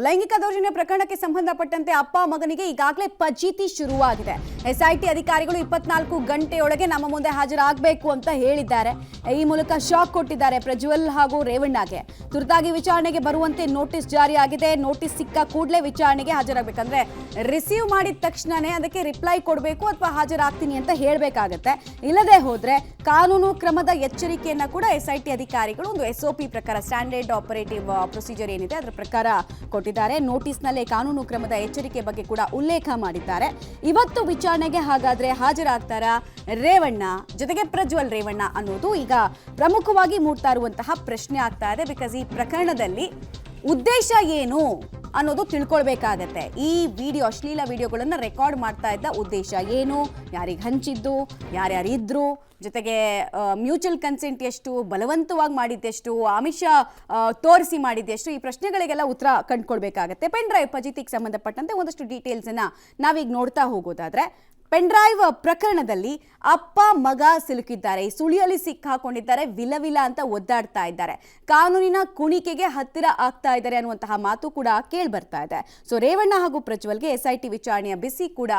ಲೈಂಗಿಕ ದೌರ್ಜನ್ಯ ಪ್ರಕರಣಕ್ಕೆ ಸಂಬಂಧಪಟ್ಟಂತೆ ಅಪ್ಪ ಮಗನಿಗೆ ಈಗಾಗಲೇ ಫಜೀತಿ ಶುರುವಾಗಿದೆ. ಎಸ್ಐಟಿ ಅಧಿಕಾರಿಗಳು 24 ಗಂಟೆಯೊಳಗೆ ನಮ್ಮ ಮುಂದೆ ಹಾಜರಾಗಬೇಕು ಅಂತ ಹೇಳಿದ್ದಾರೆ. ಈ ಮೂಲಕ ಶಾಕ್ ಕೊಟ್ಟಿದ್ದಾರೆ ಪ್ರಜ್ವಲ್ ಹಾಗೂ ರೇವಣ್ಣಗೆ. ತುರ್ತಾಗಿ ವಿಚಾರಣೆಗೆ ಬರುವಂತೆ ನೋಟಿಸ್ ಜಾರಿಯಾಗಿದೆ. ನೋಟಿಸ್ ಸಿಕ್ಕ ಕೂಡಲೇ ವಿಚಾರಣೆಗೆ ಹಾಜರಾಗಬೇಕಂದ್ರೆ ರಿಸೀವ್ ಮಾಡಿದ ತಕ್ಷಣನೇ ಅದಕ್ಕೆ ರಿಪ್ಲೈ ಕೊಡಬೇಕು ಅಥವಾ ಹಾಜರಾಗ್ತೀನಿ ಅಂತ ಹೇಳಬೇಕಾಗತ್ತೆ. ಇಲ್ಲದೆ ಹೋದ್ರೆ ಕಾನೂನು ಕ್ರಮದ ಎಚ್ಚರಿಕೆಯನ್ನ ಕೂಡ ಎಸ್ಐಟಿ ಅಧಿಕಾರಿಗಳು ಒಂದು SOP ಪ್ರಕಾರ ಸ್ಟ್ಯಾಂಡರ್ಡ್ ಆಪರೇಟಿವ್ ಪ್ರೊಸೀಜರ್ ಏನಿದೆ ಅದರ ಪ್ರಕಾರ ಕೊಟ್ಟಿದ್ದಾರೆ. ನೋಟಿಸ್ನಲ್ಲೇ ಕಾನೂನು ಕ್ರಮದ ಎಚ್ಚರಿಕೆ ಬಗ್ಗೆ ಕೂಡ ಉಲ್ಲೇಖ ಮಾಡಿದ್ದಾರೆ. ಇವತ್ತು ವಿಚಾರಣೆಗೆ ಹಾಗಾದ್ರೆ ಹಾಜರಾಗ್ತಾರಾ ರೇವಣ್ಣ ಜೊತೆಗೆ ಪ್ರಜ್ವಲ್ ರೇವಣ್ಣ ಅನ್ನೋದು ಈಗ ಪ್ರಮುಖವಾಗಿ ಮೂಡ್ತಾ ಇರುವಂತಹ ಪ್ರಶ್ನೆ ಆಗ್ತಾ ಇದೆ. ಬಿಕಾಸ್ ಈ ಪ್ರಕರಣದಲ್ಲಿ ಉದ್ದೇಶ ಏನು ಅನ್ನೋದು ತಿಳ್ಕೊಳ್ಬೇಕಾಗತ್ತೆ. ಈ ಅಶ್ಲೀಲ ವಿಡಿಯೋಗಳನ್ನು ರೆಕಾರ್ಡ್ ಮಾಡ್ತಾ ಇದ್ದ ಉದ್ದೇಶ ಏನು, ಯಾರಿಗೆ ಹಂಚಿದ್ದು, ಯಾರ್ಯಾರಿದ್ರು, ಜೊತೆಗೆ ಮ್ಯೂಚುವಲ್ ಕನ್ಸೆಂಟ್ ಎಷ್ಟು, ಬಲವಂತವಾಗಿ ಮಾಡಿದ್ದೆಷ್ಟು, ಆಮಿಷ ತೋರಿಸಿ ಮಾಡಿದ್ದೆಷ್ಟು, ಈ ಪ್ರಶ್ನೆಗಳಿಗೆಲ್ಲ ಉತ್ತರ ಕಂಡುಕೊಳ್ಬೇಕಾಗತ್ತೆ. ಪೆನ್ ಡ್ರೈವ್ ಫಜೀತಿಗೆ ಸಂಬಂಧಪಟ್ಟಂತೆ ಒಂದಷ್ಟು ಡೀಟೇಲ್ಸನ್ನು ನಾವೀಗ ನೋಡ್ತಾ ಹೋಗೋದಾದ್ರೆ, ಪೆನ್ ಡ್ರೈವ್ ಪ್ರಕರಣದಲ್ಲಿ ಅಪ್ಪ ಮಗ ಸಿಲುಕಿದ್ದಾರೆ. ಈ ಸುಳಿಯಲ್ಲಿ ಸಿಕ್ಕಾಕೊಂಡಿದ್ದಾರೆ, ವಿಲವಿಲ ಅಂತ ಒದ್ದಾಡ್ತಾ ಇದ್ದಾರೆ. ಕಾನೂನಿನ ಕುಣಿಕೆಗೆ ಹತ್ತಿರ ಆಗ್ತಾ ಇದ್ದಾರೆ ಅನ್ನುವಂತಹ ಮಾತು ಕೂಡ ಕೇಳಿ ಬರ್ತಾ ಇದೆ. ಸೊ ರೇವಣ್ಣ ಹಾಗೂ ಪ್ರಜ್ವಲ್ಗೆ SIT ವಿಚಾರಣೆಯ ಬಿಸಿ ಕೂಡ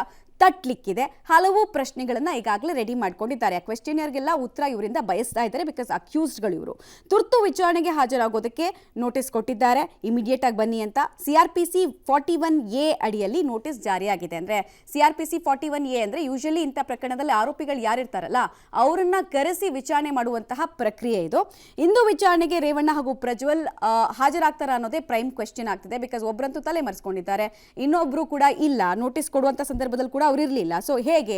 ತಟ್ಲಿಕ್ಕಿದೆ. ಹಲವು ಪ್ರಶ್ನೆಗಳನ್ನ ಈಗಾಗಲೇ ರೆಡಿ ಮಾಡ್ಕೊಂಡಿದ್ದಾರೆ. ಆ ಕ್ವೆಶ್ಚನಿಯರ್ಗೆಲ್ಲ ಉತ್ತರ ಇವರಿಂದ ಬಯಸ್ತಾ ಇದ್ದಾರೆ. ಬಿಕಾಸ್ ಅಕ್ಯೂಸ್ಡ್ಗಳು ಇವರು. ತುರ್ತು ವಿಚಾರಣೆಗೆ ಹಾಜರಾಗೋದಕ್ಕೆ ನೋಟಿಸ್ ಕೊಟ್ಟಿದ್ದಾರೆ. ಇಮಿಡಿಯೇಟ್ ಆಗಿ ಬನ್ನಿ ಅಂತ. CRPC 41A ಅಡಿಯಲ್ಲಿ ನೋಟಿಸ್ ಜಾರಿಯಾಗಿದೆ. ಅಂದ್ರೆ CRPC 41A ಅಂದ್ರೆ ಯೂಶಲಿ ಇಂಥ ಪ್ರಕರಣದಲ್ಲಿ ಆರೋಪಿಗಳು ಯಾರಿರ್ತಾರಲ್ಲ ಅವರನ್ನ ಕರೆಸಿ ವಿಚಾರಣೆ ಮಾಡುವಂತಹ ಪ್ರಕ್ರಿಯೆ ಇದು. ಇಂದು ವಿಚಾರಣೆಗೆ ರೇವಣ್ಣ ಹಾಗೂ ಪ್ರಜ್ವಲ್ ಹಾಜರಾಗ್ತಾರ ಅನ್ನೋದೇ ಪ್ರೈಮ್ ಕ್ವೆಶ್ಚನ್ ಆಗ್ತಿದೆ. ಬಿಕಾಸ್ ಒಬ್ಬರಂತೂ ತಲೆ ಮರೆಸ್ಕೊಂಡಿದ್ದಾರೆ, ಇನ್ನೊಬ್ರು ಕೂಡ ಇಲ್ಲ. ನೋಟಿಸ್ ಕೊಡುವಂತ ಸಂದರ್ಭದಲ್ಲಿ ಕೂಡ ಅವರಿರಲಿಲ್ಲ. ಸೊ ಹೇಗೆ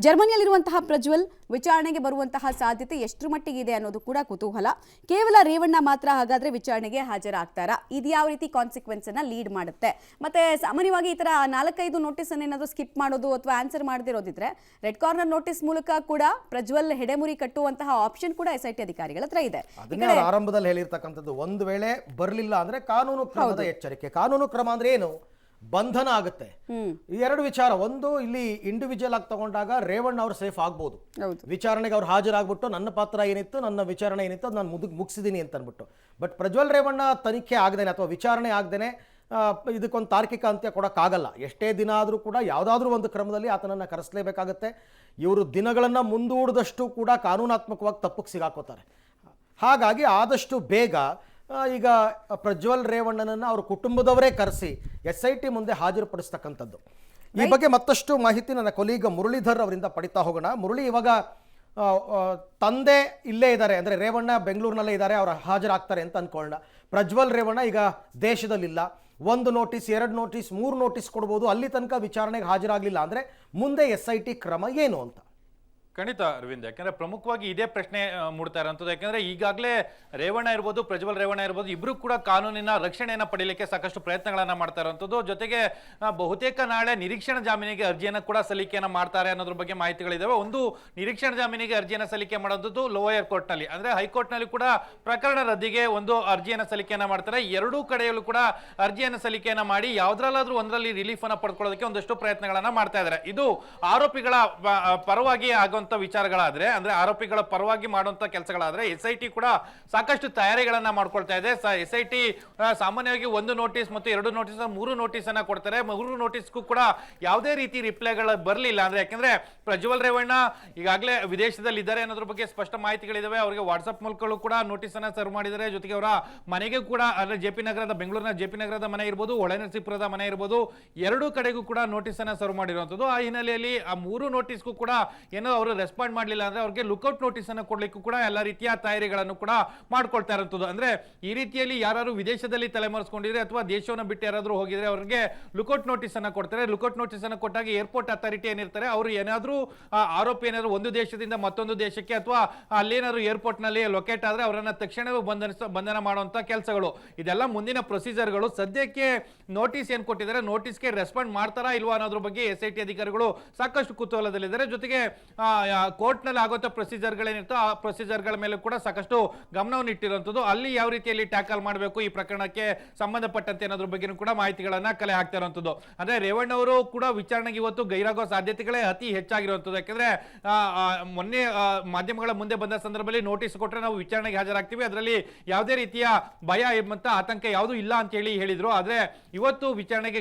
ಜರ್ಮನಿಯಲ್ಲಿರುವಂತಹ ಪ್ರಜ್ವಲ್ ವಿಚಾರಣೆಗೆ ಬರುವಂತಹ ಸಾಧ್ಯತೆ ಎಷ್ಟರ ಮಟ್ಟಿಗೆ ಇದೆ ಅನ್ನೋದು ಕೂಡ ಕುತೂಹಲ. ಕೇವಲ ರೇವಣ್ಣ ಮಾತ್ರ ಹಾಗಾದ್ರೆ ವಿಚಾರಣೆಗೆ ಹಾಜರಾಗ್ತಾರಾ? ಇದು ಯಾವ ರೀತಿ ಕಾನ್ಸಿಕ್ವೆನ್ಸ್ ಅನ್ನ ಲೀಡ್ ಮಾಡುತ್ತೆ? ಮತ್ತೆ ಸಾಮಾನ್ಯವಾಗಿ ಈ ತರ 4-5 ನೋಟಿಸ್ ಅನ್ನ ಏನಾದರೂ ಸ್ಕಿಪ್ ಮಾಡೋದು ಅಥವಾ ಆನ್ಸರ್ ಮಾಡದಿರೋದಿದ್ರೆ ರೆಡ್ ಕಾರ್ನರ್ ನೋಟಿಸ್ ಮೂಲಕ ಕೂಡ ಪ್ರಜ್ವಲ್ ಹೆಡೆಮುರಿ ಕಟ್ಟುವಂತಹ ಆಪ್ಷನ್ ಕೂಡ SIT ಅಧಿಕಾರಿಗಳ ಹತ್ರ ಇದೆ. ಆರಂಭದಲ್ಲಿ ಹೇಳಿರ್ತಕ್ಕಂಥದ್ದು, ಒಂದು ವೇಳೆ ಬರಲಿಲ್ಲ ಅಂದ್ರೆ ಕಾನೂನು ಕ್ರಮದ ಎಚ್ಚರಿಕೆ. ಕಾನೂನು ಕ್ರಮ ಅಂದ್ರೆ ಏನು? ಬಂಧನ ಆಗುತ್ತೆ. ಎರಡು ವಿಚಾರ. ಒಂದು, ಇಲ್ಲಿ ಇಂಡಿವಿಜುವಲ್ ಆಗಿ ತಗೊಂಡಾಗ ರೇವಣ್ಣ ಅವರು ಸೇಫ್ ಆಗ್ಬೋದು. ವಿಚಾರಣೆಗೆ ಅವ್ರು ಹಾಜರಾಗ್ಬಿಟ್ಟು ನನ್ನ ಪಾತ್ರ ಏನಿತ್ತು, ನನ್ನ ವಿಚಾರಣೆ ಏನಿತ್ತು ಅದು ನಾನು ಮುಗಿಸಿದೀನಿ ಅಂತ ಅಂದ್ಬಿಟ್ಟು. ಬಟ್ ಪ್ರಜ್ವಲ್ ರೇವಣ್ಣ ತನಿಖೆ ಆಗದೇನೆ ಅಥವಾ ವಿಚಾರಣೆ ಆಗದೇನೆ ಇದಕ್ಕೊಂದು ತಾರ್ಕಿಕ ಅಂತ್ಯ ಕೊಡೋಕ್ಕಾಗಲ್ಲ. ಎಷ್ಟೇ ದಿನ ಆದರೂ ಕೂಡ ಯಾವುದಾದ್ರೂ ಒಂದು ಕ್ರಮದಲ್ಲಿ ಆತನನ್ನು ಕರೆಸಲೇಬೇಕಾಗತ್ತೆ. ಇವರು ದಿನಗಳನ್ನು ಮುಂದೂಡಿದಷ್ಟು ಕೂಡ ಕಾನೂನಾತ್ಮಕವಾಗಿ ತಪ್ಪಿಗೆ ಸಿಗಾಕೋತಾರೆ. ಹಾಗಾಗಿ ಆದಷ್ಟು ಬೇಗ ಈಗ ಪ್ರಜ್ವಲ್ ರೇವಣ್ಣನನ್ನು ಅವ್ರ ಕುಟುಂಬದವರೇ ಕರೆಸಿ SIT ಮುಂದೆ ಹಾಜರುಪಡಿಸ್ತಕ್ಕಂಥದ್ದು. ಈ ಬಗ್ಗೆ ಮತ್ತಷ್ಟು ಮಾಹಿತಿ ನನ್ನ ಕೊಲೀಗ ಮುರಳೀಧರ್ ಅವರಿಂದ ಪಡಿತಾ ಹೋಗೋಣ. ಮುರಳಿ, ಇವಾಗ ತಂದೆ ಇಲ್ಲೇ ಇದ್ದಾರೆ, ಅಂದರೆ ರೇವಣ್ಣ ಬೆಂಗಳೂರಿನಲ್ಲೇ ಇದ್ದಾರೆ, ಅವ್ರು ಹಾಜರಾಗ್ತಾರೆ ಅಂತ ಅಂದ್ಕೊಳ್ಳೋಣ. ಪ್ರಜ್ವಲ್ ರೇವಣ್ಣ ಈಗ ದೇಶದಲ್ಲಿಲ್ಲ. 1 ನೋಟಿಸ್, 2 ನೋಟಿಸ್, 3 ನೋಟಿಸ್ ಕೊಡ್ಬೋದು. ಅಲ್ಲಿ ತನಕ ವಿಚಾರಣೆಗೆ ಹಾಜರಾಗಲಿಲ್ಲ ಅಂದರೆ ಮುಂದೆ SIT ಕ್ರಮ ಏನು ಅಂತ? ಖಂಡಿತ ಅರವಿಂದ್, ಯಾಕಂದ್ರೆ ಪ್ರಮುಖವಾಗಿ ಇದೇ ಪ್ರಶ್ನೆ ಮೂಡ್ತಾ ಇರೋಂಥದ್ದು. ಯಾಕಂದ್ರೆ ಈಗಾಗಲೇ ರೇವಣ್ಣ ಇರ್ಬೋದು, ಪ್ರಜ್ವಲ್ ರೇವಣ್ಣ ಇರ್ಬೋದು, ಇಬ್ರು ಕೂಡ ಕಾನೂನಿನ ರಕ್ಷಣೆಯನ್ನು ಪಡೆಯಲಿಕ್ಕೆ ಸಾಕಷ್ಟು ಪ್ರಯತ್ನಗಳನ್ನ ಮಾಡ್ತಾ ಇರುವಂಥದ್ದು. ಜೊತೆಗೆ ಬಹುತೇಕ ನಾಳೆ ನಿರೀಕ್ಷಣಾ ಜಾಮೀನಿಗೆ ಅರ್ಜಿಯನ್ನು ಕೂಡ ಸಲ್ಲಿಕೆಯನ್ನು ಮಾಡ್ತಾರೆ ಅನ್ನೋದ್ರ ಬಗ್ಗೆ ಮಾಹಿತಿಗಳಿದಾವೆ. ಒಂದು, ನಿರೀಕ್ಷಣಾ ಜಾಮೀನಿಗೆ ಅರ್ಜಿಯನ್ನು ಸಲ್ಲಿಕೆ ಮಾಡೋದು ಲೋಯರ್ ಕೋರ್ಟ್ನಲ್ಲಿ, ಅಂದ್ರೆ ಹೈಕೋರ್ಟ್ನಲ್ಲಿ ಕೂಡ ಪ್ರಕರಣ ರದ್ದಿಗೆ ಒಂದು ಅರ್ಜಿಯನ್ನು ಸಲ್ಲಿಕೆಯನ್ನು ಮಾಡ್ತಾರೆ. ಎರಡೂ ಕಡೆಯಲ್ಲೂ ಕೂಡ ಅರ್ಜಿಯನ್ನು ಸಲ್ಲಿಕೆಯನ್ನು ಮಾಡಿ ಯಾವುದ್ರಲ್ಲಾದ್ರೂ ಒಂದರಲ್ಲಿ ರಿಲೀಫ್ ಅನ್ನು ಪಡ್ಕೊಳ್ಳೋದಕ್ಕೆ ಒಂದಷ್ಟು ಪ್ರಯತ್ನಗಳನ್ನ ಮಾಡ್ತಾ ಇದ್ದಾರೆ. ಇದು ಆರೋಪಿಗಳ ಪರವಾಗಿ ಆಗುವಂತ ವಿಚಾರಗಳಾದ್ರೆ, ಅಂದ್ರೆ ಆರೋಪಿಗಳ ಪರವಾಗಿ ಮಾಡುವಂತ ಕೆಲಸಗಳಾದ್ರೆ SIT ಕೂಡ ಸಾಕಷ್ಟು ತಯಾರಿಗಳನ್ನ ಮಾಡ್ಕೊಳ್ತಾ ಇದೆ. SIT ಸಾಮಾನ್ಯವಾಗಿ 1 ನೋಟಿಸ್ ಮತ್ತು 2 ನೋಟಿಸ್, 3 ನೋಟಿಸ್ ಅನ್ನ ಕೊಡ್ತಾರೆ. 3 ನೋಟಿಸ್ಗೂ ಕೂಡ ಯಾವುದೇ ರೀತಿ ರಿಪ್ಲೈಗಳು ಬರಲಿಲ್ಲ. ಅಂದ್ರೆ ಯಾಕಂದ್ರೆ ಪ್ರಜ್ವಲ್ ರೇವಣ್ಣ ಈಗಾಗಲೇ ವಿದೇಶದಲ್ಲಿ ಇದ್ದಾರೆ ಅನ್ನೋದ್ರ ಬಗ್ಗೆ ಸ್ಪಷ್ಟ ಮಾಹಿತಿಗಳಿದಾವೆ. ಅವರಿಗೆ ವಾಟ್ಸ್ಆಪ್ ಮೂಲಕಗಳು ಕೂಡ ನೋಟಿಸ್ ಅನ್ನ ಸರ್ವ್ ಮಾಡಿದ್ದಾರೆ. ಜೊತೆಗೆ ಅವರ ಮನೆಗೆ ಕೂಡ, ಅಂದ್ರೆ JP ನಗರದ, ಬೆಂಗಳೂರಿನ JP ನಗರದ ಮನೆ ಇರ್ಬೋದು, ಹೊಳೆನರಸೀಪುರದ ಮನೆ ಇರ್ಬೋದು, ಎರಡೂ ಕಡೆಗೂ ಕೂಡ ನೋಟಿಸ್ ಅನ್ನ ಸರ್ವ್ ಮಾಡಿರುವಂತದ್ದು. ಆ ಹಿನ್ನೆಲೆಯಲ್ಲಿ ಆ 3 ನೋಟಿಸ್ಗೂ ಕೂಡ ಏನೋ ಅವರು ರೆಸ್ಪಾಂಡ್ ಮಾಡಲಿಲ್ಲ ಅಂದ್ರೆ ಅವ್ರಿಗೆ ಲುಕ್ಔಟ್ ನೋಟಿಸ್ ಅನ್ನು ಕೊಡ್ಲಿಕ್ಕೂ ಕೂಡ ಎಲ್ಲ ರೀತಿಯ ತಯಾರಿಗಳನ್ನು ಕೂಡ ಮಾಡ್ಕೊಳ್ತಾ ಇರುವಂತದ್ದು. ಅಂದ್ರೆ ಈ ರೀತಿಯಲ್ಲಿ ಯಾರು ವಿದೇಶದಲ್ಲಿ ತಲೆಮರೆಸ್ಕೊಂಡಿದ್ರೆ ಅಥವಾ ದೇಶವನ್ನು ಬಿಟ್ಟು ಯಾರಾದ್ರೂ ಹೋಗಿದ್ರೆ ಅವರಿಗೆ ಲುಕ್ಔಟ್ ನೋಟಿಸ್ ಅನ್ನ ಕೊಡ್ತಾರೆ. ಲುಕ್ಔಟ್ ನೋಟಿಸ್ ಅನ್ನು ಕೊಟ್ಟಾಗ ಏರ್ಪೋರ್ಟ್ ಅಥಾರಿಟಿ ಏನಿರ್ತಾರೆ ಅವರು ಏನಾದ್ರೂ ಆರೋಪಿ ಏನಾದ್ರು ಒಂದು ದೇಶದಿಂದ ಮತ್ತೊಂದು ದೇಶಕ್ಕೆ ಅಥವಾ ಅಲ್ಲೇನಾದ್ರು ಏರ್ಪೋರ್ಟ್ ನಲ್ಲಿ ಲೊಕೇಟ್ ಆದ್ರೆ ಅವರನ್ನ ತಕ್ಷಣವೇ ಬಂಧನ ಮಾಡುವಂತ ಕೆಲಸಗಳು, ಇದೆಲ್ಲ ಮುಂದಿನ ಪ್ರೊಸೀಜರ್ಗಳು. ಸದ್ಯಕ್ಕೆ ನೋಟಿಸ್ ಏನ್ ಕೊಟ್ಟಿದ್ದಾರೆ, ನೋಟಿಸ್ಗೆ ರೆಸ್ಪಾಂಡ್ ಮಾಡ್ತಾರಾ ಇಲ್ವಾ ಅನ್ನೋದ್ರ ಬಗ್ಗೆ SIT ಅಧಿಕಾರಿಗಳು ಸಾಕಷ್ಟು ಕುತೂಹಲದಲ್ಲಿದ್ದಾರೆ. ಜೊತೆಗೆ ಕೋರ್ಟ್ನಲ್ಲಿ ಆಗುವಂಥ ಪ್ರೊಸೀಜರ್ಗಳೇನಿರ್ತೋ ಆ ಪ್ರೊಸೀಜರ್ಗಳ ಮೇಲೆ ಕೂಡ ಸಾಕಷ್ಟು ಗಮನವನ್ನು ಇಟ್ಟಿರುವಂಥದ್ದು. ಅಲ್ಲಿ ಯಾವ ರೀತಿಯಲ್ಲಿ ಟ್ಯಾಕಲ್ ಮಾಡಬೇಕು ಈ ಪ್ರಕರಣಕ್ಕೆ ಸಂಬಂಧಪಟ್ಟಂತೆ ಅನ್ನೋದ್ರ ಬಗ್ಗೆನೂ ಕೂಡ ಮಾಹಿತಿಗಳನ್ನ ಕಲೆ ಹಾಕ್ತಾ ಇರುವಂಥದ್ದು. ಅಂದ್ರೆ ರೇವಣ್ಣ ಅವರು ಕೂಡ ವಿಚಾರಣೆಗೆ ಇವತ್ತು ಗೈರಾಗೋ ಸಾಧ್ಯತೆಗಳೇ ಅತಿ ಹೆಚ್ಚಾಗಿರುವಂಥದ್ದು. ಯಾಕಂದ್ರೆ ಮೊನ್ನೆ ಮಾಧ್ಯಮಗಳ ಮುಂದೆ ಬಂದ ಸಂದರ್ಭದಲ್ಲಿ ನೋಟಿಸ್ ಕೊಟ್ಟರೆ ನಾವು ವಿಚಾರಣೆಗೆ ಹಾಜರಾಗ್ತೀವಿ, ಅದರಲ್ಲಿ ಯಾವುದೇ ರೀತಿಯ ಭಯ ಮತ್ತು ಆತಂಕ ಯಾವುದೂ ಇಲ್ಲ ಅಂತ ಹೇಳಿದ್ರು. ಆದ್ರೆ ಇವತ್ತು ವಿಚಾರಣೆಗೆ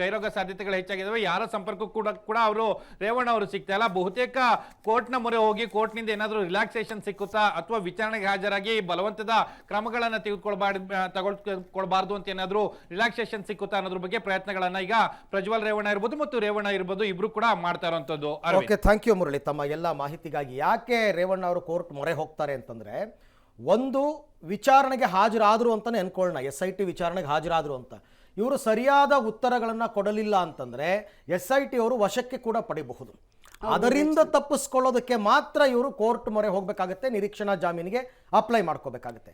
ಗೈರಾಗೋ ಸಾಧ್ಯತೆಗಳು ಹೆಚ್ಚಾಗಿದ್ದಾವೆ. ಯಾರ ಸಂಪರ್ಕ ಕೂಡ ಅವರು ರೇವಣ್ಣ ಅವರು ಸಿಗ್ತಾ ಇಲ್ಲ. ಬಹುತೇಕ ಕೋರ್ಟ್ನ ಮೊರೆ ಹೋಗಿ ಕೋರ್ಟ್ನಿಂದ ಏನಾದರೂ ರಿಲ್ಯಾಕ್ಸೇಷನ್ ಸಿಕ್ಕುತ್ತಾ ಅಥವಾ ವಿಚಾರಣೆಗೆ ಹಾಜರಾಗಿ ಬಲವಂತದ ಕ್ರಮಗಳನ್ನ ತೆಗೆದುಕೊಳ್ಬಾರ್ದು ಅಂತ ಏನಾದರೂ ರಿಲ್ಯಾಕ್ಸೇಷನ್ ಸಿಕ್ಕುತ್ತಾ ಅನ್ನೋದ್ರ ಬಗ್ಗೆ ಪ್ರಯತ್ನಗಳನ್ನ ಈಗ ಪ್ರಜ್ವಲ್ ರೇವಣ್ಣ ಇರ್ಬೋದು ಮತ್ತು ರೇವಣ್ಣ ಇರ್ಬೋದು ಇಬ್ರು ಕೂಡ ಮಾಡ್ತಾ ಇರುವಂತದ್ದು. ಓಕೆ, ಥ್ಯಾಂಕ್ ಯು ಮುರಳಿ ತಮ್ಮ ಎಲ್ಲ ಮಾಹಿತಿಗಾಗಿ. ಯಾಕೆ ರೇವಣ್ಣ ಅವರು ಕೋರ್ಟ್ ಮೊರೆ ಹೋಗ್ತಾರೆ ಅಂತಂದ್ರೆ, ಒಂದು ವಿಚಾರಣೆಗೆ ಹಾಜರಾದರು ಅಂತಾನೆ ಅನ್ಕೊಳ್ಳೋಣ, SIT ವಿಚಾರಣೆಗೆ ಹಾಜರಾದರು ಅಂತ. ಇವರು ಸರಿಯಾದ ಉತ್ತರಗಳನ್ನು ಕೊಡಲಿಲ್ಲ ಅಂತಂದ್ರೆ SIT ಅವರು ವಶಕ್ಕೆ ಕೂಡ ಪಡಿಬಹುದು. ಅದರಿಂದ ತಪ್ಪಿಸ್ಕೊಳ್ಳೋದಕ್ಕೆ ಮಾತ್ರ ಇವರು ಕೋರ್ಟ್ ಮೊರೆ ಹೋಗಬೇಕಾಗುತ್ತೆ, ನಿರೀಕ್ಷಣಾ ಜಾಮೀನಿಗೆ ಅಪ್ಲೈ ಮಾಡ್ಕೋಬೇಕಾಗುತ್ತೆ.